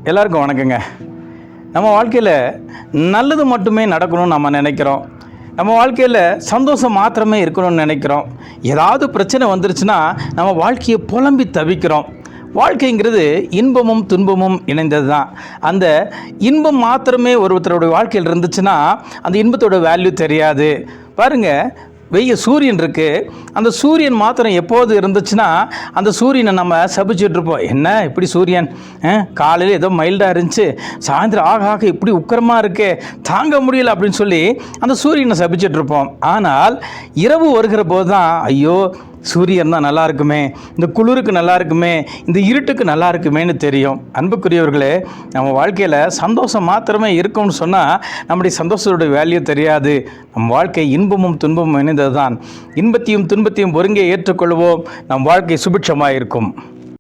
எல்லாருக்கும் வணக்கங்க. நம்ம வாழ்க்கையில் நல்லது மட்டுமே நடக்கணும்னு நம்ம நினைக்கிறோம். நம்ம வாழ்க்கையில் சந்தோஷம் மாத்திரமே இருக்கணும்னு நினைக்கிறோம். ஏதாவது பிரச்சனை வந்துருச்சுன்னா நம்ம வாழ்க்கையை புலம்பி தவிக்கிறோம். வாழ்க்கைங்கிறது இன்பமும் துன்பமும் இணைந்தது தான். அந்த இன்பம் மாத்திரமே ஒருத்தருடைய வாழ்க்கையில் இருந்துச்சுன்னா அந்த இன்பத்தோட வேல்யூ தெரியாது. பாருங்கள், சூரியன் இருக்குது. அந்த சூரியன் மாத்திரம் எப்போது இருந்துச்சுன்னா அந்த சூரியனை நம்ம சபிச்சுட்ருப்போம். என்ன இப்படி சூரியன் காலையில் ஏதோ மைல்டாக இருந்துச்சு, சாயந்தரம் ஆக இப்படி உக்கரமாக இருக்கே, தாங்க முடியல அப்படின்னு சொல்லி அந்த சூரியனை சபிச்சுட்ருப்போம். ஆனால் இரவு வருகிற போது தான் ஐயோ சூரியன் தான் நல்லா இருக்குமே, இந்த குளிருக்கு நல்லா இருக்குமே, இந்த இருட்டுக்கு நல்லா இருக்குமேன்னு தெரியும். அன்புக்குரியவர்களே, நம்ம வாழ்க்கையில் சந்தோஷம் மாத்திரமே இருக்கும்னு சொன்னால் நம்முடைய சந்தோஷத்தோட வேல்யூ தெரியாது. நம் வாழ்க்கை இன்பமும் துன்பமும் இணைந்தது தான். இன்பத்தையும் துன்பத்தையும் ஒருங்கே ஏற்றுக்கொள்வோம். நம் வாழ்க்கை சுபிட்சமாக இருக்கும்.